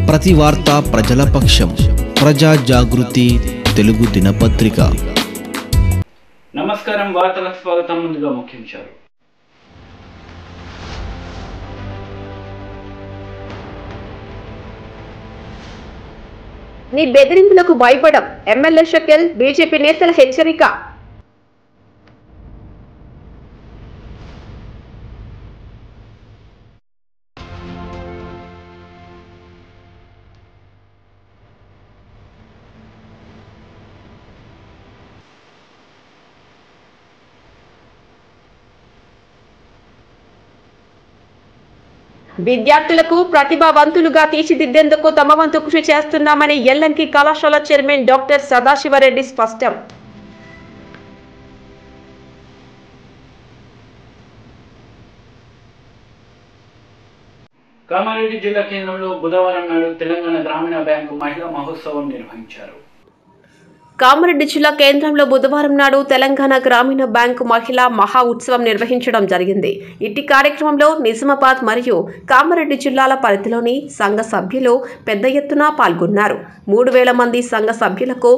ప్రతి వార్త ప్రజల పక్షం. ప్రజా జాగృతి తెలుగు దినపత్రిక. నమస్కారం, వార్తలకు స్వాగతం. ముందుగా ముఖ్యాంశాలు. నీ బెదిరింపులకు భయపడం, ఎమ్మెల్యే షకీల్ బీజేపీ నేతల హెచ్చరిక. విద్యార్థులకు ప్రతిభావంతులుగా తీర్చిదిద్దేందుకు తమ వంతు కృషి చేస్తున్నామని ఎల్లంకి కళాశాల చైర్మన్ డాక్టర్ సదాశివరెడ్డి స్పష్టం. కామారెడ్డి జిల్లా కేంద్రంలో బుధవారం నాడు తెలంగాణ గ్రామీణ బ్యాంకు మహిళా మహోత్సవం నిర్వహించారు. కామారెడ్డి జిల్లా కేంద్రంలో బుధవారం నాడు తెలంగాణ గ్రామీణ బ్యాంకు మహిళా మహా ఉత్సవం నిర్వహించడం జరిగింది. ఇట్టి కార్యక్రమంలో నిజామాబాద్ మరియు కామారెడ్డి జిల్లాల పరిధిలోని సంఘ సభ్యులు పెద్ద ఎత్తున పాల్గొన్నారు. 3,000 మంది సంఘ సభ్యులకు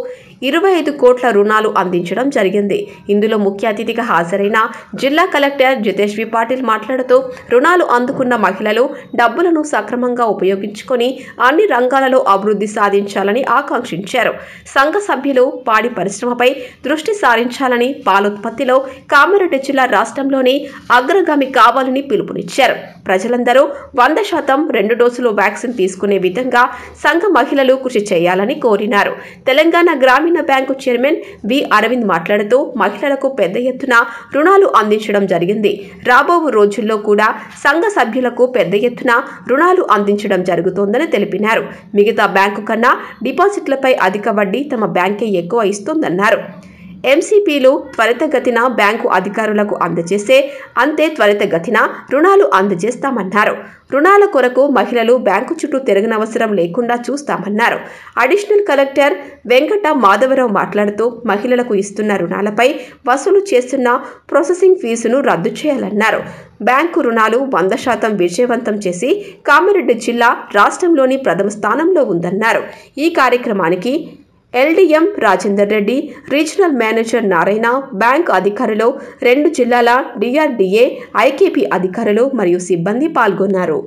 25 కోట్ల రుణాలు అందించడం జరిగింది. ఇందులో ముఖ్య అతిథిగా హాజరైన జిల్లా కలెక్టర్ జితేష్ పాటిల్ మాట్లాడుతూ రుణాలు అందుకున్న మహిళలు డబ్బులను సక్రమంగా ఉపయోగించుకొని అన్ని రంగాలలో అభివృద్ధి సాధించాలని ఆకాంక్షించారు. సంఘ సభ్యులు పాడి పరిశ్రమపై దృష్టి సారించాలని, పాలోత్పత్తిలో కామారెడ్డి జిల్లా రాష్ట్రంలోని అగ్రగామి కావాలని పిలుపునిచ్చారు. ప్రజలందరూ 100% 2 డోసులు వ్యాక్సిన్ తీసుకునే విధంగా సంఘ మహిళలు కృషి చేయాలని కోరినారు. తెలంగాణ గ్రామీణ బ్యాంకు చైర్మన్ వి అరవింద్ మాట్లాడుతూ మహిళలకు పెద్ద ఎత్తున రుణాలు అందించడం జరిగింది. రాబో రోజుల్లో కూడా సంఘ సభ్యులకు పెద్ద ఎత్తున రుణాలు అందించడం జరుగుతోందని తెలిపినారు. మిగతా బ్యాంకు కన్నా డిపాజిట్లపై అధిక వడ్డీ తమ బ్యాంకే ఎక్కువ ఇస్తోందన్నారు. ఎంసీపీలు త్వరితగతిన బ్యాంకు అధికారులకు అందజేస్తే అంతే త్వరితగతిన రుణాలు అందజేస్తామన్నారు. రుణాల కొరకు మహిళలు బ్యాంకు చుట్టూ తిరగనవసరం లేకుండా చూస్తామన్నారు. అడిషనల్ కలెక్టర్ వెంకట మాధవరావు మాట్లాడుతూ మహిళలకు ఇస్తున్న రుణాలపై వసూలు చేస్తున్న ప్రాసెసింగ్ ఫీజును రద్దు చేయాలన్నారు. బ్యాంకు రుణాలు 100% విజయవంతం చేసి కామారెడ్డి జిల్లా రాష్ట్రంలోని ప్రథమ స్థానంలో ఉందన్నారు. ఈ కార్యక్రమానికి LDM Rajender Reddy, regional manager Narayana, bank అధికారులు, 2 జిల్లాల డిఆర్డీఏ, ఐకేపీ అధికారులు మరియు సిబ్బంది పాల్గొన్నారు.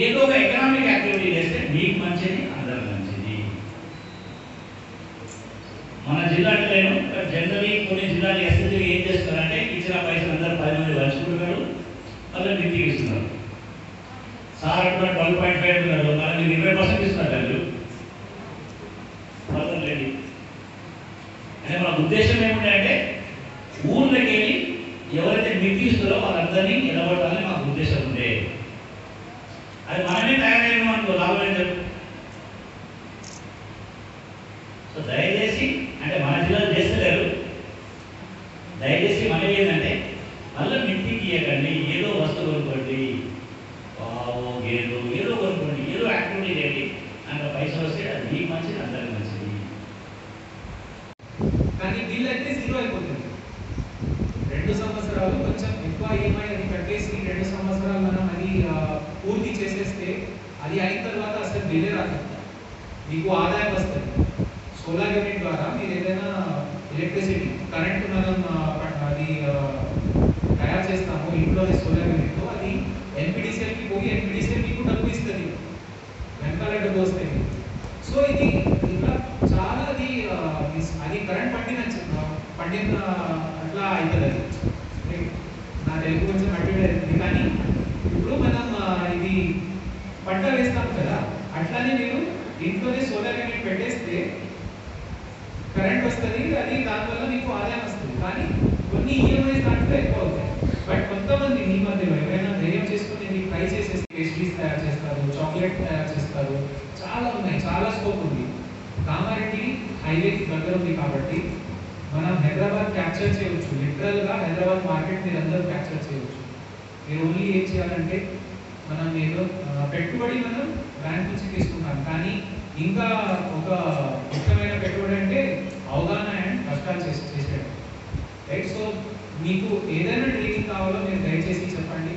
ఏదో ఒక ఎకనామిక్ యాక్టివిటీ చేస్తే మీకు మంచిది, అందరికి మంచిది. మన జిల్లాలో జనరలీ కొన్ని జిల్లాలు ఎస్ఎస్సీ ఏం చేస్తున్నారంటే ఇచ్చిన పైసలు అందరూ 10 మంది పంచుకుంటున్నారు, మళ్ళీ నిధికి ఇస్తున్నారు. సార్ అంటున్నారు 12.5 ఉన్నారు, మళ్ళీ మీరు 20% ఇస్తున్నారు. పర్వాలేదు. అంటే మన ఉద్దేశం ఏమిటంటే ఊళ్ళకి వెళ్ళి ఎవరైతే నిధి ఇస్తారో వాళ్ళందరినీ నిలబడాలని మాకు ఉద్దేశం ఉండే. అది మనమే తయారైన మనకు లాభం ఏం చెప్పు. సో దయచేసి అంటే మన జిల్లాలో చేస్తలేరు, దయచేసి మనం ఏంటంటే మళ్ళీ మిట్టికి ఇవ్వకండి, ఏదో వస్తువు కొనుక్కోండి, పావు గేలు ఏదో కొనుక్కోండి, ఏదో యాక్టివిటీ చేయండి. అంత పైసలు వస్తే అది మీకు మంచిది, అందరికి మంచిది. కానీ బిల్ అయితే 0 అయిపోతుంది. 2 సంవత్సరాలు కొంచెం ఎక్కువ ఈఎంఐ అది కట్టేసి 2 సంవత్సరాలు మనం అది పూర్తి చేసేస్తే అది అయిన తర్వాత అసలు బిల్లే రాదు, మీకు ఆదాయం వస్తుంది. సోలార్ యూనిట్ ద్వారా మీరు ఏదైనా ఎలక్ట్రిసిటీ కరెంట్ మనం అది తయారు చేస్తాము ఇంట్లోనే సోలార్ యూనిట్లో, అది ఎన్పిడిసిఎల్కి పోయి ఎన్పిడిసిఎల్ మీకు డబ్బు ఇస్తుంది, వెనకాల డబ్బు వస్తుంది. సో ఇది ఇట్లా చాలా అది కరెంట్ పండిన అట్లా అవుతుంది. అది నా తెలుగు కొంచెం అడ్డు. కానీ ఇప్పుడు మనం ఇది పంట వేస్తాం కదా, అట్లానే మీరు ఇంట్లోనే సోలార్ యూనిట్ పెట్టేస్తే కరెంట్ వస్తుంది, అది దానివల్ల మీకు ఆదాయం వస్తుంది. కానీ కొన్ని ఈఎంఐస్ దాంట్లో ఎక్కువ అవుతాయి. బట్ కొంతమంది మీ మధ్యలో ఎవరైనా ధైర్యం చేసుకుని ఇది ట్రై చేసేసి పేస్ట్రీస్ తయారు చేస్తారు, చాక్లెట్ తయారు చేస్తారు, చాలా ఉన్నాయి, చాలా స్కోప్ ఉంది. కామారెడ్డి హైవేకి దగ్గర ఉంది కాబట్టి మనం హైదరాబాద్ క్యాప్చర్ చేయవచ్చు. లిటరల్గా హైదరాబాద్ మార్కెట్ మీరు అందరూ క్యాప్చర్ చేయవచ్చు. మీరు ఓన్లీ ఏం చేయాలంటే మనం ఏదో పెట్టుబడి మనం బ్యాంక్ నుంచి తీసుకుంటాం, కానీ ఇంకా ఒక ముఖ్యమైన పెట్టుబడి అంటే అవగాహన అండ్ కష్టాలు చేసేయడం, రైట్? సో మీకు ఏదైనా ట్రైనింగ్ కావాలో మీరు దయచేసి చెప్పండి.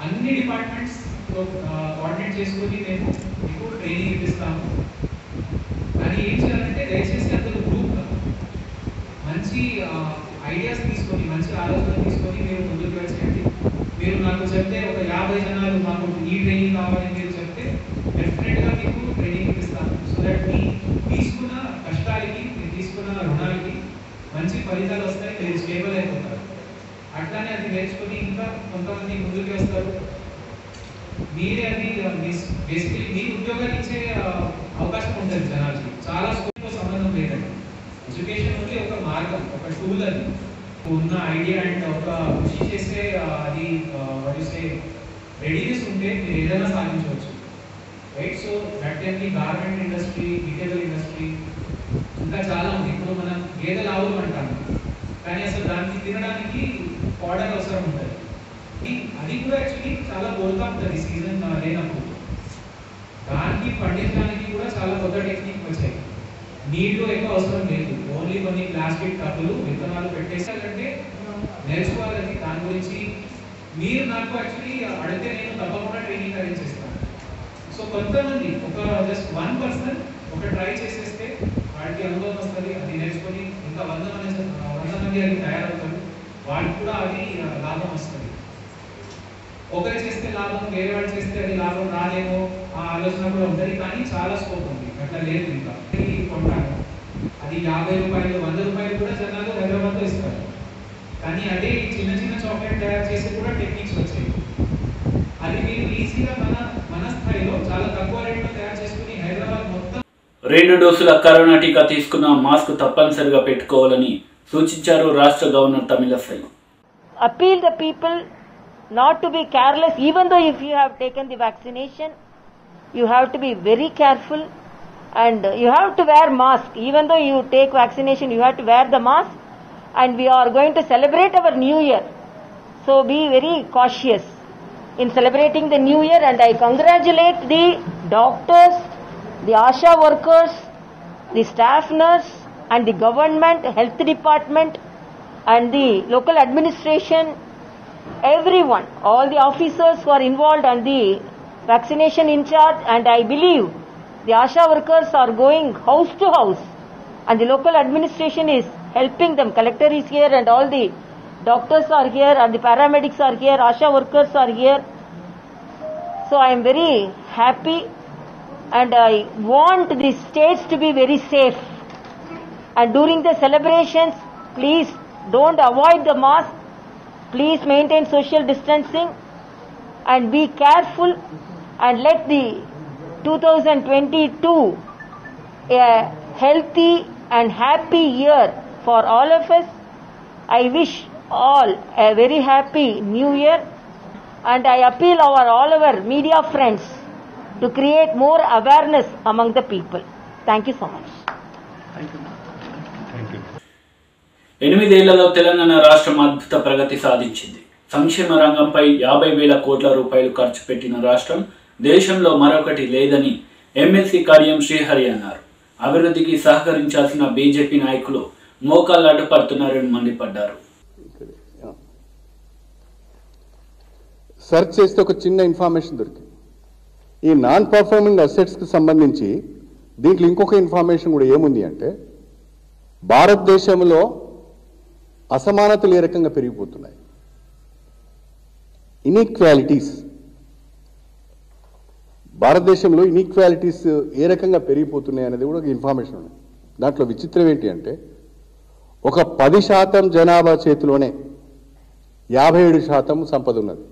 అన్ని డిపార్ట్మెంట్స్ కోఆర్డినేట్ చేసుకుని మేము మీకు ట్రైనింగ్ ఇప్పిస్తాము. కానీ ఏం చేయాలంటే దయచేసి అందరూ గ్రూప్గా మంచి ఐడియాస్ తీసుకొని, మంచి ఆలోచన తీసుకొని మీరు ముందుకు వచ్చేయండి. మీరు నాకు చెప్తే ఒక 50 జనాలు మాకు ఈ ట్రైనింగ్ కావాలని మీరు చెప్తే డెఫినెట్గా మీకు ట్రైనింగ్ ఇప్పిస్తాను. సో దట్ మీ తీసుకున్న కష్టాలకి, మీరు తీసుకున్న రుణాలకి మంచి ఫలితాలు వస్తాయి, మీరు స్టేబుల్ అయిపోతారు. అట్లానే అది నేర్చుకుని ఇంకా కొంతమంది ముందుకు వస్తారు. మీరే అది బేసికలీ మీ ఉద్యోగాలు ఇచ్చే అవకాశం ఉంటుంది జనాలకి. చాలా స్కూల్తో సంబంధం లేదండి. ఎడ్యుకేషన్ ఉంది ఒక మార్గం, ఒక టూల్. అది ఉన్న ఐడియా అండ్ ఒక కృషి చేసే అది రెడీనెస్ ఉంటే మీరు ఏదైనా సాధించవచ్చు, right? So that can be garment industry, eatable industry, ఇంకా చాలా ఉంది. ఇప్పుడు మనం గేదెలు ఆవులు అంటాము, కానీ అసలు దానికి తినడానికి పౌడర్ అవసరం ఉంటుంది. అది కూడా యాక్చువల్లీ చాలా కోరుతా ఉంటుంది సీజన్ లేనప్పుడు. దానికి పండించడానికి కూడా చాలా కొత్త టెక్నిక్ వచ్చాయి. నీళ్లు ఎక్కువ అవసరం లేదు, ఓన్లీ కొన్ని ప్లాస్టిక్ టబ్బులు విత్తనాలు పెట్టేసారంటే నేర్చుకోవాలి. దాని గురించి మీరు నాకు యాక్చువల్లీ అడిగితే నేను తప్పకుండా ట్రైనింగ్ అరేంజ్ చేస్తాను. సో కొంతమంది ఒక జస్ట్ 1% ఒక ట్రై చేసేస్తే వాడికి అనుభవం వస్తుంది. అది నేర్చుకొని ఇంకా 100 మంది అది తయారవుతారు, వాడికి కూడా అది లాభం వస్తుంది. ఒకరు చేస్తే లాభం, వేరే వాడు చేస్తే అది లాభం రాలేమో ఆ ఆలోచన కూడా ఉంటుంది. కానీ చాలా స్కోప్ ఉంది, అట్లా లేదు. ఇంకా కొంటాను అది 50 రూపాయలు 100 రూపాయలు కూడా జనాలు హైదరాబాద్లో ఇస్తారు. కానీ అదే చిన్న చిన్న చాక్లెట్ తయారు చేసి కూడా టెక్నిక్స్ వచ్చాయి. అది మీరు ఈజీగా మన స్థాయిలో చాలా తక్కువ రేట్లో తయారు చేసుకుని హైదరాబాద్ మొత్తం 2 డోసుల కరోనా టీకా తీసుకున్న మాస్క్ తప్పనిసరిగా పెట్టుకోవాలని సూచించారు రాష్ట్ర governor Tamilisai. Appeal the people not to be careless. Even though if you have taken the vaccination, you have to be very careful and you have to wear mask. Even though you take vaccination, you have to wear the mask. And we are going to celebrate our new year, so be very cautious in celebrating the new year. And I congratulate the doctors, the ASHA workers, the staff nurse and the government health department and the local administration, everyone, all the officers who are involved and the vaccination in charge. And I believe the ASHA workers are going house to house and the local administration is helping them. Collector is here and all the doctors are here and the paramedics are here, ASHA workers are here. So I am very happy and I want the states to be very safe. And during the celebrations, please don't avoid the mask. Please maintain social distancing and be careful and let the 2022 a healthy and happy year for all of us. I wish all a very happy new year and I appeal all our media friends to create more awareness among the people. Thank you so much. Thank you. 8 ఏళ్లలో తెలంగాణ రాష్ట్రం అద్భుత ప్రగతి సాధించింది. సంక్షేమ రంగంపై 50,000 కోట్ల రూపాయలు ఖర్చు పెట్టిన రాష్ట్రం దేశంలో మరొకటి లేదని ఎమ్మెల్సీ కడియం శ్రీహరి అన్నారు. అభివృద్ధికి సహకరించాల్సిన బీజేపీ నాయకులు మోకాళ్ళు అడ్డుపడుతున్నారని మండిపడ్డారు. సెర్చ్ చేస్తే ఒక చిన్న ఇన్ఫర్మేషన్ దొరికింది. ఈ నాన్ పర్ఫార్మింగ్ అసెట్స్కి సంబంధించి దీంట్లో ఇంకొక ఇన్ఫర్మేషన్ కూడా ఏముంది అంటే, భారతదేశంలో అసమానతలు ఏ రకంగా పెరిగిపోతున్నాయి, ఇన్ఈక్వాలిటీస్, భారతదేశంలో ఇన్ఈక్వాలిటీస్ ఏ రకంగా పెరిగిపోతున్నాయి అనేది కూడా ఒక ఇన్ఫర్మేషన్ ఉంది. దాంట్లో విచిత్రం ఏంటి అంటే, ఒక 10% జనాభా చేతిలోనే 57% సంపద ఉన్నది.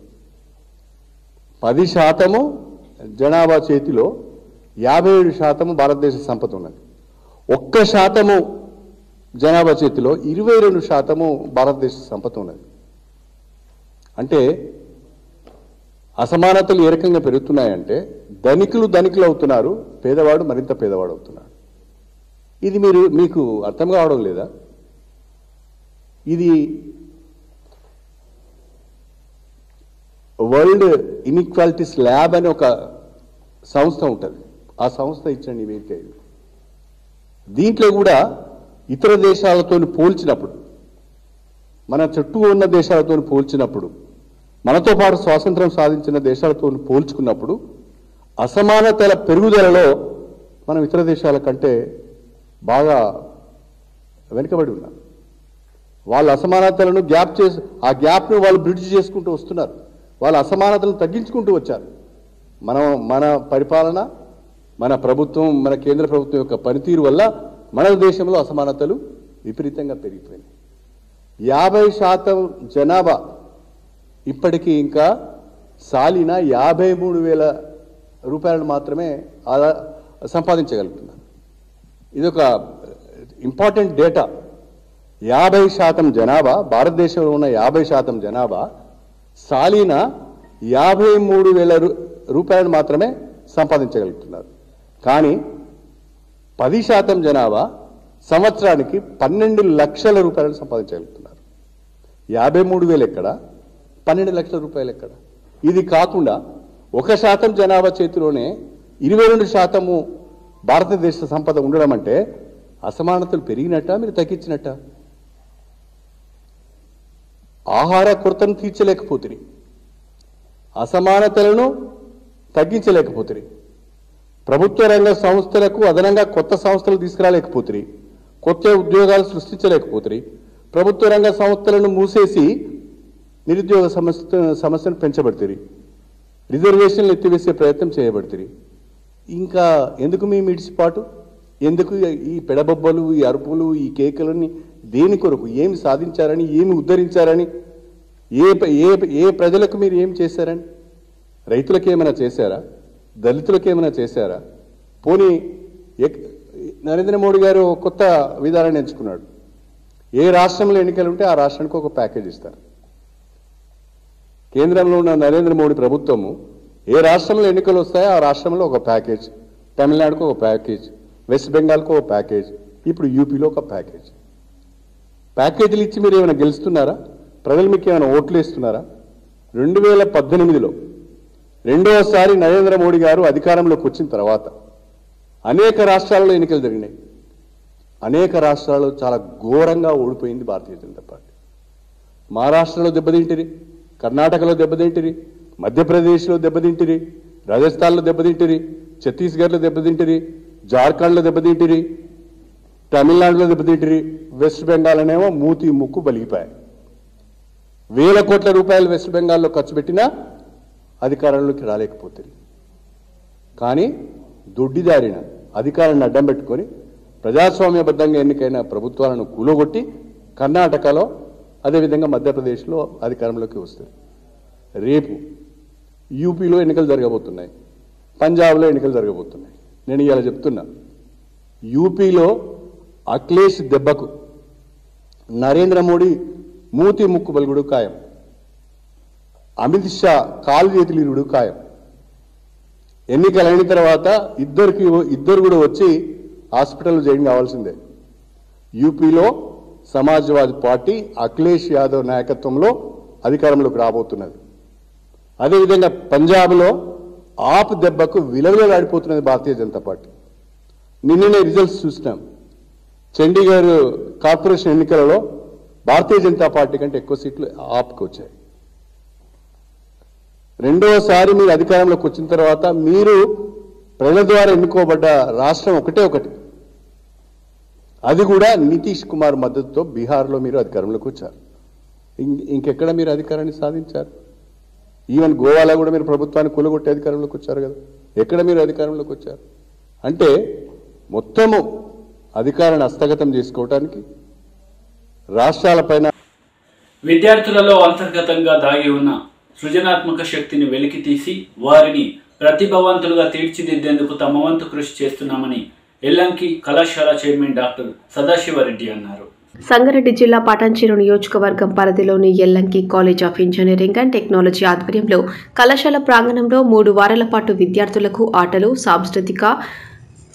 10% జనాభా చేతిలో 57% భారతదేశ సంపద ఉన్నది. 1% జనాభా చేతిలో 22% భారతదేశ సంపద ఉన్నది. అంటే అసమానతలు ఏ రకంగా పెరుగుతున్నాయంటే, ధనికులు అవుతున్నారు, పేదవాడు మరింత పేదవాడు అవుతున్నాడు. ఇది మీకు అర్థం కావడం లేదా? ఇది వరల్డ్ ఇన్ఈక్వాలిటీస్ ల్యాబ్ అని ఒక సంస్థ ఉంటుంది. ఆ సంస్థ ఇచ్చిన నివేదిక ఇది. దీంట్లో కూడా ఇతర దేశాలతో పోల్చినప్పుడు, మన చుట్టూ ఉన్న దేశాలతో పోల్చినప్పుడు, మనతో పాటు స్వాతంత్రం సాధించిన దేశాలతో పోల్చుకున్నప్పుడు అసమానతల పెరుగుదలలో మనం ఇతర దేశాల కంటే బాగా వెనుకబడి ఉన్నాం. వాళ్ళ అసమానతలను ఆ గ్యాప్ను వాళ్ళు బ్రిడ్జ్ చేసుకుంటూ వస్తున్నారు. వాళ్ళ అసమానతలను తగ్గించుకుంటూ వచ్చారు. మన పరిపాలన, మన ప్రభుత్వం, మన కేంద్ర ప్రభుత్వం యొక్క పనితీరు వల్ల మన దేశంలో అసమానతలు విపరీతంగా పెరిగిపోయినాయి. 50% జనాభా ఇప్పటికీ ఇంకా సాలిన 53,000 రూపాయలు మాత్రమే సంపాదించగలుగుతున్నారు. ఇదొక ఇంపార్టెంట్ డేటా. 50% జనాభా, భారతదేశంలో ఉన్న 50% జనాభా సాలిన 53,000 రూపాయలు మాత్రమే సంపాదించగలుగుతున్నారు. కానీ 10% జనాభా సంవత్సరానికి 12 లక్షల రూపాయలు సంపాదించగలుగుతున్నారు. 53,000 ఎక్కడ, 12 లక్షల రూపాయలు ఎక్కడ? ఇది కాకుండా 1% జనాభా చేతిలోనే 22% భారతదేశ సంపద ఉండడం అంటే అసమానతలు పెరిగినట్ట, మీరు తగ్గించినట్ట? ఆహార కొరతను తీర్చలేకపోతుంది, అసమానతలను తగ్గించలేకపోతుంది, ప్రభుత్వ రంగ సంస్థలకు అదనంగా కొత్త సంస్థలు తీసుకురాలేకపోతుంది, కొత్త ఉద్యోగాలు సృష్టించలేకపోతుంది, ప్రభుత్వ రంగ సంస్థలను మూసేసి నిరుద్యోగ సమస్యను పెంచబడుతుంది, రిజర్వేషన్లు ఎత్తివేసే ప్రయత్నం చేయబడుతుంది. ఇంకా ఎందుకు మీ మిడిసిపాటు? ఎందుకు ఈ పెడబొబ్బలు, ఈ అరుపులు, ఈ కేకలని? దేని కొరకు? ఏమి సాధించారని, ఏమి ఉద్ధరించారని, ఏ ప్రజలకు మీరు ఏం చేశారని? రైతులకు ఏమైనా చేశారా? దళితులకు ఏమైనా చేశారా? పోనీ నరేంద్ర మోడీ గారు కొత్త విధానాన్ని ఎంచుకున్నాడు. ఏ రాష్ట్రంలో ఎన్నికలు ఉంటే ఆ రాష్ట్రానికి ఒక ప్యాకేజ్ ఇస్తారు. కేంద్రంలో ఉన్న నరేంద్ర మోడీ ప్రభుత్వము ఏ రాష్ట్రంలో ఎన్నికలు వస్తాయో ఆ రాష్ట్రంలో ఒక ప్యాకేజ్, తమిళనాడుకు ఒక ప్యాకేజ్, వెస్ట్ బెంగాల్కు ఒక ప్యాకేజ్, ఇప్పుడు యూపీలో ఒక ప్యాకేజ్. ప్యాకేజీలు ఇచ్చి మీరు ఏమైనా గెలుస్తున్నారా? ప్రజలు మీకు ఏమైనా ఓట్లు వేస్తున్నారా? 2018లో రెండవసారి నరేంద్ర మోడీ గారు అధికారంలోకి వచ్చిన తర్వాత అనేక రాష్ట్రాల్లో ఎన్నికలు జరిగినాయి. అనేక రాష్ట్రాల్లో చాలా ఘోరంగా ఓడిపోయింది భారతీయ జనతా పార్టీ. మహారాష్ట్రలో దెబ్బతింటిరి, కర్ణాటకలో దెబ్బతింటిరి, మధ్యప్రదేశ్లో దెబ్బతింటిరి, రాజస్థాన్లో దెబ్బతింటిరి, ఛత్తీస్గఢ్లో దెబ్బతింటిరి, జార్ఖండ్లో దెబ్బతింటిరి, తమిళనాడులో దెబ్బతింటిరి, వెస్ట్ బెంగాల్ అనేమో మూతి ముక్కు బలిగిపోయాయి. 1,000 కోట్ల రూపాయలు వెస్ట్ బెంగాల్లో ఖర్చు పెట్టినా అధికారంలోకి రాలేకపోతుంది. కానీ దొడ్డిదారిన అధికారాన్ని అడ్డం పెట్టుకొని ప్రజాస్వామ్యబద్ధంగా ఎన్నికైన ప్రభుత్వాలను కూలగొట్టి కర్ణాటకలో, అదేవిధంగా మధ్యప్రదేశ్లో అధికారంలోకి వస్తారు. రేపు యూపీలో ఎన్నికలు జరగబోతున్నాయి, పంజాబ్లో ఎన్నికలు జరగబోతున్నాయి. నేను ఇవాళ చెప్తున్నా, యూపీలో అఖిలేష్ దెబ్బకు నరేంద్ర మోడీ మూతి ముక్కు బలుగుడు ఖాయం, అమిత్ షా కాలు చేతులు ఇరుడు ఖాయం. ఎన్నికలు అయిన తర్వాత ఇద్దరు కూడా వచ్చి హాస్పిటల్లో జాయిన్ కావాల్సిందే. యూపీలో సమాజ్వాదీ పార్టీ అఖిలేష్ యాదవ్ నాయకత్వంలో అధికారంలోకి రాబోతున్నది. అదేవిధంగా పంజాబ్లో ఆప్ దెబ్బకు విలవిలలాడిపోతున్నది భారతీయ జనతా పార్టీ. నిన్ననే రిజల్ట్స్ చూసినాం. చండీగఢ్ కార్పొరేషన్ ఎన్నికలలో భారతీయ జనతా పార్టీ కంటే ఎక్కువ సీట్లు ఆప్కి వచ్చాయి. రెండవసారి మీరు అధికారంలోకి వచ్చిన తర్వాత మీరు ప్రజల ద్వారా ఎన్నుకోబడ్డ రాష్ట్రం ఒకటి, అది కూడా నితీష్ కుమార్ మద్దతుతో బీహార్లో మీరు అధికారంలోకి వచ్చారు. ఇంకెక్కడ మీరు అధికారాన్ని సాధించారు? ఈవెన్ గోవాలో కూడా మీరు ప్రభుత్వాన్ని కూలగొట్టి అధికారంలోకి వచ్చారు కదా. ఎక్కడ మీరు అధికారంలోకి వచ్చారు? అంటే మొత్తము అధికారాన్ని హస్తగతం చేసుకోవటానికి రాష్ట్రాలపైన విద్యార్థులలో అంతర్గతంగా దాగి ఉన్న సృజనాత్మక శక్తిని వెలికి తీసి వారిని ప్రతిభావంతులుగా తీర్చిదిద్దేందుకు తమ వంతు కృషి చేస్తున్నామని ఎల్లంకి కళాశాల చైర్మన్ డాక్టర్ సదాశివరెడ్డి అన్నారు. సంగారెడ్డి జిల్లా పటాన్చెరు నియోజకవర్గం పరిధిలోని Yellanki college of engineering and technology ఆధ్వర్యంలో కళాశాల ప్రాంగణంలో 3 వారాల పాటు విద్యార్థులకు ఆటలు,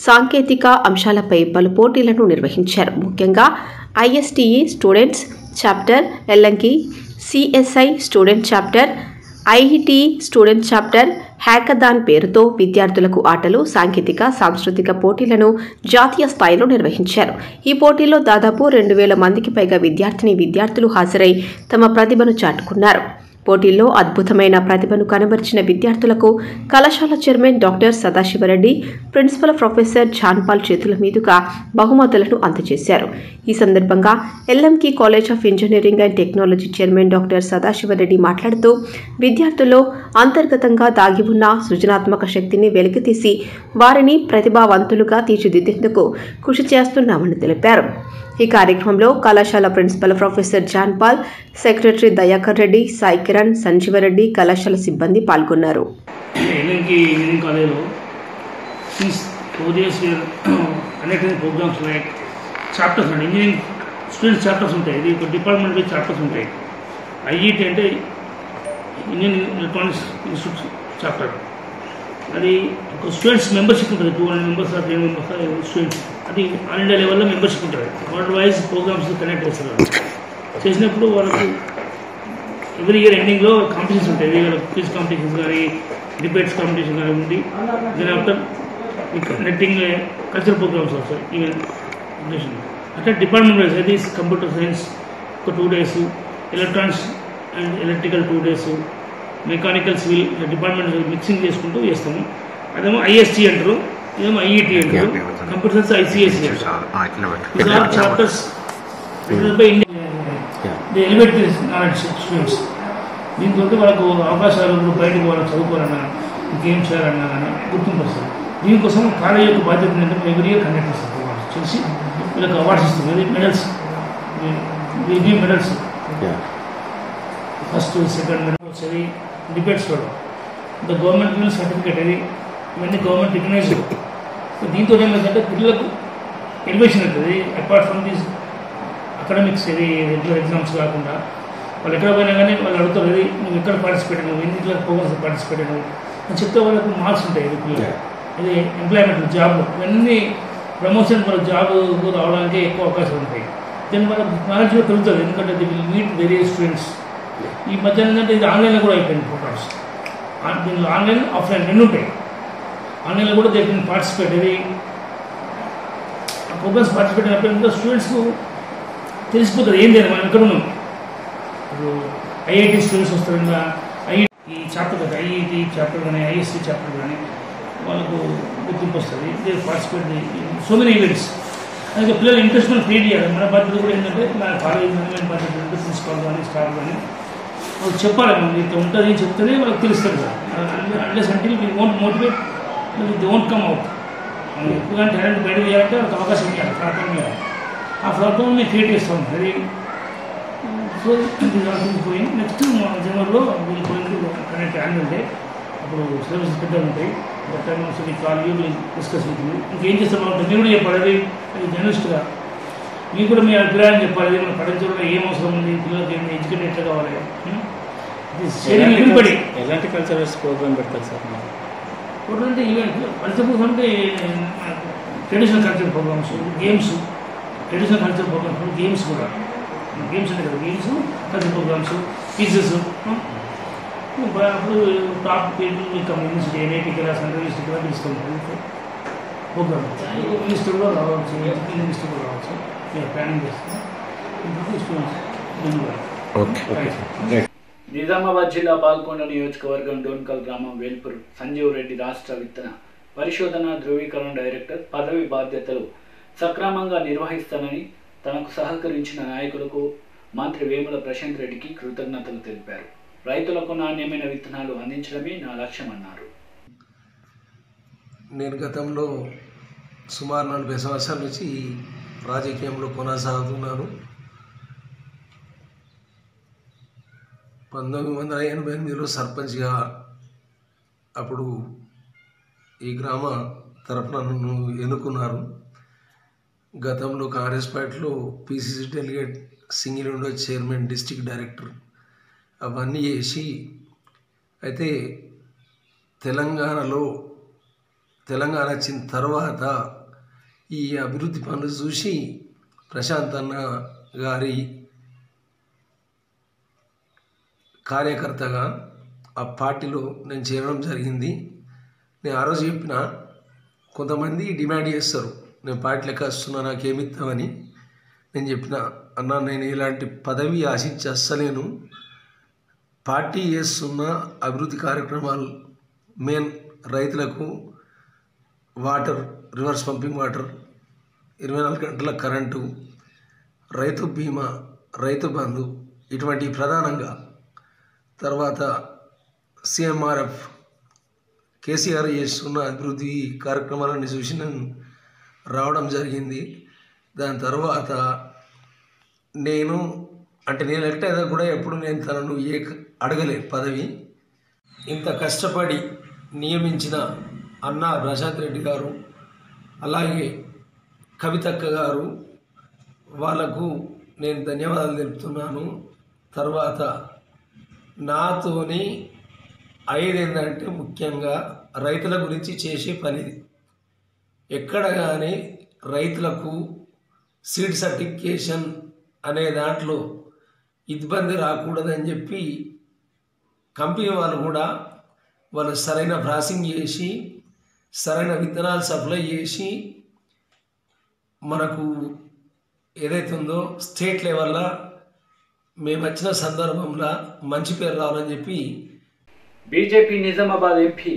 సాంకేతిక అంశాలపై పలు పోటీలను నిర్వహించారు. ముఖ్యంగా ఐఎస్టీఈ students chapter, Yellanki CSI student chapter, ఐఈటీ student chapter hackathon పేరుతో విద్యార్థులకు ఆటలు, సాంకేతిక, సాంస్కృతిక పోటీలను జాతీయ స్థాయిలో నిర్వహించారు. ఈ పోటీల్లో దాదాపు 2000 మందికి పైగా విద్యార్థులు హాజరై తమ ప్రతిభను చాటుకున్నారు. పోటీల్లో అద్భుతమైన ప్రతిభను కనబరిచిన విద్యార్థులకు కళాశాల chairman doctor Sadasiva Reddy, principal professor John Paul చేతుల మీదుగా బహుమతులను అందజేశారు. ఈ సందర్భంగా LMK college of engineering and technology chairman doctor Sadasiva Reddy మాట్లాడుతూ విద్యార్థుల్లో అంతర్గతంగా దాగి ఉన్న సృజనాత్మక శక్తిని వెలికితీసి వారిని ప్రతిభావంతులుగా తీర్చిదిద్దేందుకు కృషి చేస్తున్నామని తెలిపారు. ఈ కార్యక్రమంలో కళాశాల principal professor John Paul, secretary Dayakar Reddy, Sai Kiran, Sanjeeva Reddy, కళాశాల సిబ్బంది పాల్గొన్నారు. ఎల్ఎంకి ఇంజనీరింగ్ కాలేజ్లో since 4 years conducting programs like chapters అండి, ఇంజనీరింగ్ స్టూడెంట్స్ చాప్టర్స్ ఉంటాయి. ఇది ఒక డిపార్ట్మెంట్ వైజ్ చాప్టర్స్ ఉంటాయి. ఐఈటీ అంటే ఇండియన్ ఎలక్ట్రానిక్స్ ఇన్స్టిట్యూట్ చాప్టర్, అది ఒక స్టూడెంట్స్ మెంబర్షిప్ ఉంటుంది. 200 members 300 members స్టూడెంట్స్, అది ఆల్ ఇండియా లెవెల్లో మెంబర్షిప్ ఉంటుంది. వరల్డ్ వైజ్ ప్రోగ్రామ్స్ కండక్ట్ చేస్తారు. చేసినప్పుడు వాళ్ళకు ఎవ్రీ ఇయర్ ఎండింగ్లో కాంపిటీషన్స్ ఉంటాయి. క్విజ్ కాంపిటీషన్స్ కానీ, డిబేట్స్ కాంపిటీషన్ కానీ ఉంది. Then after conducting cultural programs also even అంటే డిపార్ట్మెంట్ వైజ్. అది కంప్యూటర్ సైన్స్ ఒక 2 days, electronics and electrical 2 days, mechanical civil department mixing చేసుకుంటూ చేస్తాము. అదేమో ఐఎస్టీ అంటారు, ఇదేమో ఐఈటీ అంటారు, కంప్యూటర్ సైన్స్ ఐసిఎస్సి అంటారు. Chapters elevate knowledge students. దీంతో వాళ్ళకు అవకాశాలు బయటకు వాళ్ళకి చదువుకోవాలన్నా, ఇంకేం చేయాలన్నా కానీ గుర్తింపు వస్తుంది. దీనికోసం కాలేజ్ యొక్క బాధ్యత ఏంటంటే ఎవ్రీ ఇయర్ కండక్ట్ చేస్తారు. చేసి వీళ్ళకి అవార్డ్స్ ఇస్తుంది. అది medals, medals first, second medals, అది డిబేట్స్లో ద గవర్నమెంట్ విల్ సర్టిఫికేట్, అది ఇవన్నీ గవర్నమెంట్ రికగ్నైజ్. దీంతో ఏమైందంటే పిల్లలకు ఎలివేషన్ అవుతుంది. అపార్ట్ ఫ్రమ్ దీస్ అకాడమిక్స్, ఇది రెగ్యులర్ ఎగ్జామ్స్ కాకుండా వాళ్ళు ఎక్కడ పోయినా కానీ వాళ్ళు అడుగుతారు, ఇది నువ్వు ఎక్కడ పార్టిసిపేట్ అయినావు, ఎన్నింటిలో ప్రోగ్రామ్స్ పార్టిసిపేట్ అయినావు అని చెప్తే వాళ్ళకు మార్క్స్ ఉంటాయి. ఇది పిల్లలు ఇది ఎంప్లాయ్మెంట్, జాబ్లో ఇవన్నీ ప్రమోషన్, వాళ్ళ జాబ్ రావడానికి ఎక్కువ అవకాశాలు ఉంటాయి. దీని వల్ల నాలెడ్జ్ కూడా పెరుగుతుంది. ఎందుకంటే the will meet various students. ఈ మధ్య ఏంటంటే ఇది ఆన్లైన్లో కూడా అయిపోయింది ప్రోగ్రామ్స్. దీనిలో ఆన్లైన్, ఆఫ్లైన్ 2 ఉంటాయి. ఆన్లైన్లో కూడా దే కెన్ పార్టిసిపేట్. ఇది ఆ ప్రోగ్రామ్స్ పార్టిసిపేట్ అయినప్పుడు స్టూడెంట్స్కు తెలిసిపోతుంది ఏం లేదు మనం ఎక్కడ ఉన్నాం. ఇప్పుడు ఐఐటి స్టూడెంట్స్ వస్తారు ఇంకా ఈ చాప్టర్ కదా, ఐఐటి చాప్టర్ కానీ, ఐఎస్సి చాప్టర్ కానీ వాళ్ళకు గుర్తింపు వస్తుంది. They participate so many events. అందుకే పిల్లలు ఇంట్రెస్ట్ మనం క్రియేట్ చేయాలి. మన బాధ్యత కూడా ఏంటంటే మన కాలేజ్ మేనేజ్మెంట్ బాధ్యత ఏంటంటే ప్రిన్సిపాల్ కానీ, స్టాఫ్ కానీ వాళ్ళు చెప్పాలి. మనం ఇంత ఉంటుంది అని చెప్తేనే వాళ్ళకి తెలుస్తుంది కదా. అన్లెస్ అంటే we won't motivate, they won't come out. మనం ఎక్కువగా టాలెంట్ బయట చేయాలంటే వాళ్ళకి అవకాశం ఇవ్వాలి, ప్లాట్ఫామ్ ఇవ్వాలి. ఆ ప్లాట్ఫామ్ మేము క్రియేట్ చేస్తాం. అది సో పోయి నెక్స్ట్ జనవరిలో వీళ్ళు పోయి కనెక్ట్ యాన్యువల్ డే, అప్పుడు సిలబస్ పెద్దగా ఉంటాయి. మీ కాల్ డిస్కస్ అవుతుంది. ఇంకేం చేస్తాం బాగుంటుంది మీరు కూడా చెప్పాలి. అది జర్నలిస్ట్గా మీకు కూడా మీ అభిప్రాయం చెప్పాలి. మన పడించడంలో ఏం అవసరం ఉంది, పిల్లలకి ఏమి ఎడ్యుకేట్ ఎట్లా కావాలి. ఎలాంటి కల్చరల్స్ ప్రోగ్రామ్ పెడతారు సార్? ప్రోగ్రామ్ అంటే ఈవెంట్ కల్చర్ ప్రోగ్రామ్ అంటే traditional culture programs, games, traditional culture programs, games కూడా. గేమ్స్ అంటే కదా, గేమ్స్, కల్చర్ ప్రోగ్రామ్స్, క్విజెస్. అప్పుడు టాప్ పీపుల్ మీ కమ్యూనిటీ ఎన్ఐటీ కదా, సెంట్రల్ యూనివర్సిటీ కూడా తీసుకుంటారు ప్రోగ్రామ్. మినిస్టర్ కూడా రావచ్చు, ఎడ్యుకేషన్ మినిస్టర్ కూడా రావచ్చు. మేము ప్లానింగ్ చేస్తాం. నిజామాబాద్ జిల్లా పాల్కొండ నియోజకవర్గం డోన్కల్ గ్రామం వేల్పూర్ సంజీవ్ రెడ్డి రాష్ట్ర విత్తన పరిశోధన ధృవీకరణ డైరెక్టర్ పదవి బాధ్యతలు సక్రమంగా నిర్వహిస్తానని తనకు సహకరించిన నాయకులకు మంత్రి వేముల ప్రశాంత్ రెడ్డికి కృతజ్ఞతలు తెలిపారు. రైతులకు నాణ్యమైన విత్తనాలు అందించడమే నా లక్ష్యమన్నారు. నేను గతంలో సుమారు 40 సంవత్సరాల నుంచి రాజకీయంలో కొనసాగుతున్నాను. 1988లో సర్పంచ్గా అప్పుడు ఈ గ్రామ తరఫున నన్ను ఎన్నుకున్నారు. గతంలో కాంగ్రెస్ పార్టీలో PCC delegate, single window chairman, district director అవన్నీ చేసి, అయితే తెలంగాణ వచ్చిన తర్వాత ఈ అభివృద్ధి పనులు చూసి ప్రశాంత్ అన్న గారి కార్యకర్తగా ఆ పార్టీలో నేను చేరడం జరిగింది. నేను ఆ రోజు చెప్పిన, కొంతమంది డిమాండ్ చేస్తారు నేను పార్టీలోకి వస్తున్నా నాకేమి ఇస్తామని. నేను చెప్పిన, అన్న నేను ఇలాంటి పదవి ఆశించి అస్సలేను. పార్టీ చేస్తున్న అభివృద్ధి కార్యక్రమాలు మెయిన్ రైతులకు వాటర్, రివర్స్ పంపింగ్ వాటర్, 24 గంటల కరెంటు, రైతు బీమా, రైతు బంధు, ఇటువంటి ప్రధానంగా. తర్వాత సిఎంఆర్ఎఫ్, కేసీఆర్ చేస్తున్న అభివృద్ధి కార్యక్రమాలను చూసి నేను రావడం జరిగింది. దాని తర్వాత నేను ఎలక్ట్ అయితే కూడా ఎప్పుడు నేను తనను అడగలే పదవి. ఇంత కష్టపడి నియమించిన అన్న ప్రశాంత్ రెడ్డి గారు, అలాగే కవితక్క గారు, వాళ్ళకు నేను ధన్యవాదాలు తెలుపుతున్నాను. తర్వాత నాతోని అయ్యేది ముఖ్యంగా రైతుల గురించి చేసే పనిది. ఎక్కడ కానీ రైతులకు సీడ్ సర్టిఫికేషన్ అనే దాంట్లో ఇబ్బంది రాకూడదని చెప్పి కంపెనీ వాళ్ళు కూడా వాళ్ళు సరైన ప్రాసెసింగ్ చేసి సరైన విత్తనాలు సప్లై చేసి మనకు ఏదైతే ఉందో స్టేట్ లెవెల్లో మేము వచ్చిన సందర్భంలో మంచి పేరు రావాలని చెప్పి. బీజేపీ నిజామాబాద్ ఎంపీ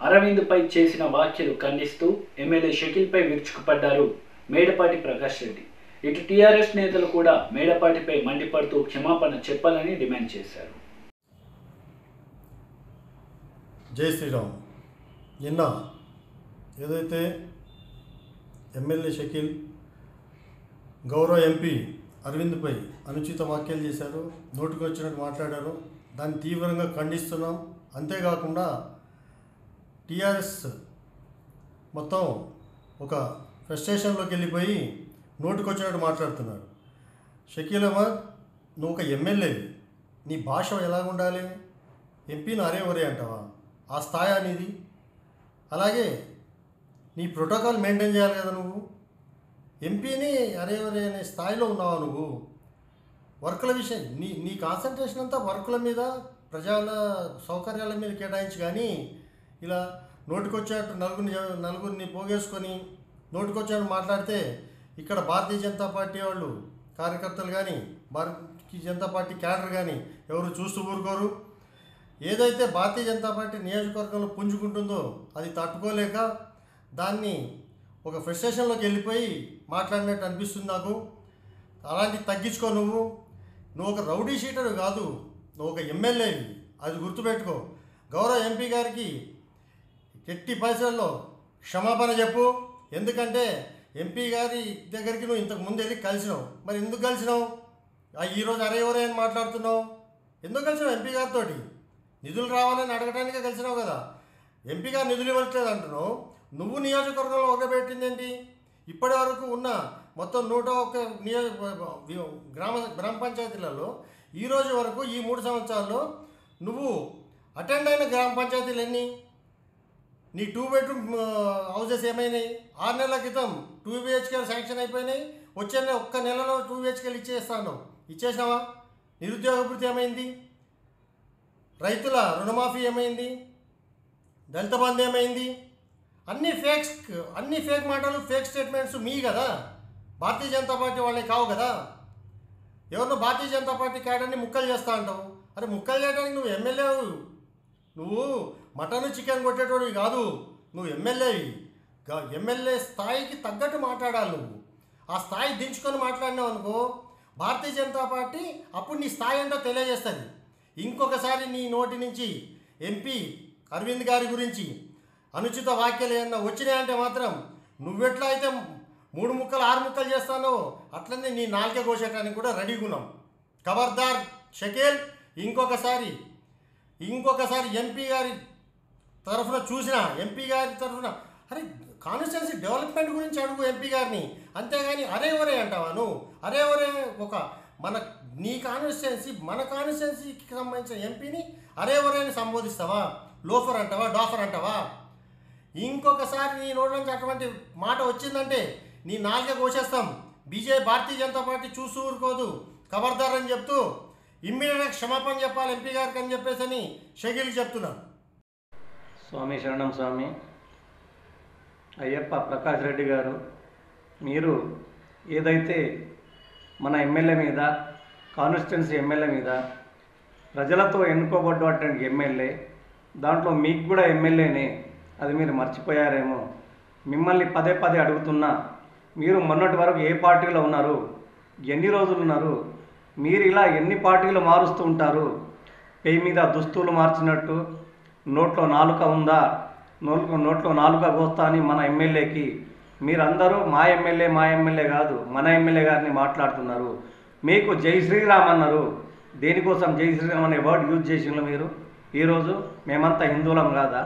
అరవింద్పై చేసిన వ్యాఖ్యలు ఖండిస్తూ ఎమ్మెల్యే షకీల్పై విరుచుకుపడ్డారు మేడపాటి ప్రకాష్ రెడ్డి. ఇటు టీఆర్ఎస్ నేతలు కూడా మేడపాటిపై మండిపడుతూ క్షమాపణ చెప్పాలని డిమాండ్ చేశారు. జై శ్రీరామ్. నిన్న ఏదైతే ఎమ్మెల్యే షకీల్ గౌరవ ఎంపీ అరవింద్పై అనుచిత వ్యాఖ్యలు చేశారు, నోటికి వచ్చినట్టు మాట్లాడారు, దాన్ని తీవ్రంగా ఖండిస్తున్నాం. అంతేకాకుండా టీఆర్ఎస్ మొత్తం ఒక ఫ్రస్ట్రేషన్లోకి వెళ్ళిపోయి నోటికి వచ్చినట్టు మాట్లాడుతున్నారు. షకీల్ అహ్మద్, నువ్వు ఒక ఎమ్మెల్యే, నీ భాష ఎలాగ ఉండాలి? ఎంపీని అరే ఒరే అంటావా? ఆ స్థాయి అనేది. అలాగే నీ ప్రోటోకాల్ మెయింటైన్ చేయాలి కదా. నువ్వు ఎంపీని అరే ఒరే అనే స్థాయిలో ఉన్నావా నువ్వు? వర్కుల విషయం నీ కాన్సన్ట్రేషన్ అంతా వర్కుల మీద, ప్రజల సౌకర్యాల మీద కేటాయించి, కానీ ఇలా నోటికొచ్చేటట్టు నలుగురిని పోగేసుకొని నోటికొచ్చేటట్టు మాట్లాడితే ఇక్కడ భారతీయ జనతా పార్టీ వాళ్ళు కార్యకర్తలు కానీ భారతీయ జనతా పార్టీ క్యాడర్ కానీ ఎవరు చూస్తూ ఊరుకోరు. ఏదైతే భారతీయ జనతా పార్టీ నియోజకవర్గంలో పుంజుకుంటుందో అది తట్టుకోలేక దాన్ని ఒక ఫ్రస్ట్రేషన్లోకి వెళ్ళిపోయి మాట్లాడినట్టు అనిపిస్తుంది నాకు. అలాంటివి తగ్గించుకో. నువ్వు ఒక రౌడీ షీటర్ కాదు, నువ్వు ఒక ఎమ్మెల్యేవి, అది గుర్తుపెట్టుకో. గౌరవ ఎంపీ గారికి ఎట్టి పరిస్థితుల్లో క్షమాపణ చెప్పు. ఎందుకంటే ఎంపీ గారి దగ్గరికి నువ్వు ఇంతకు ముందు వెళ్ళి కలిసినావు, మరి ఎందుకు కలిసినావు? ఈరోజు అరే ఎవరే అని మాట్లాడుతున్నావు? ఎందుకు కలిసినావు ఎంపీ గారితో? నిధులు రావాలని అడగడానికే కలిసినావు కదా. ఎంపీ గారు నిధులు ఇవ్వట్లేదు అంటున్నావు. నువ్వు నియోజకవర్గంలో ఒకబెట్టింది ఏంటి? ఇప్పటి వరకు ఉన్న మొత్తం 101 గ్రామ పంచాయతీలలో ఈరోజు వరకు ఈ 3 సంవత్సరాల్లో నువ్వు అటెండ్ అయిన గ్రామ పంచాయతీలు ఎన్ని? నీ 2 బెడ్రూమ్ హౌసెస్ ఏమైనాయి? 6 నెలల క్రితం 2 BHK శాంక్షన్ అయిపోయినాయి. వచ్చే ఒక్క నెలలో 2 BHK ఇచ్చేస్తాను. ఇచ్చేసినావా? నిరుద్యోగ భృతి ఏమైంది? రైతుల రుణమాఫీ ఏమైంది? దళిత బంధు ఏమైంది? అన్ని ఫేక్ మాటలు, ఫేక్ స్టేట్మెంట్స్ మీ కదా, భారతీయ జనతా పార్టీ వాళ్ళే కావు కదా. ఎవరినో భారతీయ జనతా పార్టీ క్యాడర్ని ముక్కలు చేస్తా అంటావు. అరే ముక్కలు చేయడానికి నువ్వు ఎమ్మెల్యేవు. నువ్వు మటన్ చికెన్ కొట్టేటోడివి కాదు, నువ్వు ఎమ్మెల్యేవి. ఎమ్మెల్యే స్థాయికి తగ్గట్టు మాట్లాడాలి. నువ్వు ఆ స్థాయి దించుకొని మాట్లాడినావు అనుకో, భారతీయ జనతా పార్టీ అప్పుడు నీ స్థాయి ఏంటో తెలియజేస్తుంది. ఇంకొకసారి నీ నోటి నుంచి ఎంపీ అరవింద్ గారి గురించి అనుచిత వ్యాఖ్యలు ఏమన్నా వచ్చినాయంటే మాత్రం నువ్వెట్లా అయితే 3 ముక్కలు 6 ముక్కలు చేస్తానో అట్లనే నీ నాలుకే కోసేయడానికి కూడా రెడీగా ఉన్నాం. ఖబర్దార్ షకీల్, ఇంకొకసారి ఎంపీ గారి తరఫున చూసినా, ఎంపీ గారి తరఫున అరే కాన్స్టిట్యున్సీ డెవలప్మెంట్ గురించి అడుగు ఎంపీ గారిని. అంతేగాని అరే ఒరే అంటావా నువ్వు? అరే ఒరే నీ కాన్స్టిట్యున్సీ, మన కాన్స్టిట్యున్సీకి సంబంధించిన ఎంపీని అరే ఒరే అని సంబోధిస్తావా? లోఫర్ అంటావా? డాఫర్ అంటావా? ఇంకొకసారి నీ నోటి నుంచి అటువంటి మాట వచ్చిందంటే నీ నాలుగే కోసేస్తాం. భారతీయ జనతా పార్టీ చూస్తూ ఊరుకోదు. ఖబర్దార్ అని చెప్తూ ఇమ్మీడియట్గా క్షమాపణ చెప్పాలి ఎంపీ గారికి అని చెప్పేసి అని షకీల్కి చెప్తున్నాను. స్వామి శరణం స్వామి. అయ్యప్ప ప్రకాష్ రెడ్డి గారు, మీరు ఏదైతే మన ఎమ్మెల్యే మీద, కాన్స్టిట్యున్సీ ఎమ్మెల్యే మీద, ప్రజలతో ఎన్నుకోబడ్డటువంటి ఎమ్మెల్యే, దాంట్లో మీకు కూడా ఎమ్మెల్యేనే, అది మీరు మర్చిపోయారేమో. మిమ్మల్ని పదే పదే అడుగుతున్నా, మీరు మొన్నటి వరకు ఏ పార్టీలో ఉన్నారు, ఎన్ని రోజులు ఉన్నారు, మీరు ఇలా ఎన్ని పార్టీలు మారుస్తూ ఉంటారు? పేయి మీద దుస్తులు మార్చినట్టు నోట్లో నాలుక ఉందా, నోట్లో నాలుక కోస్తా అని మన ఎమ్మెల్యేకి మీరందరూ మా ఎమ్మెల్యే కాదు, మన ఎమ్మెల్యే గారిని మాట్లాడుతున్నారు. మీకు జై శ్రీరామ్ అన్నారు. దేనికోసం జై శ్రీరామ్ అనే వర్డ్ యూజ్ చేసిండ్రు మీరు? ఈరోజు మేమంతా హిందువులం కాదా?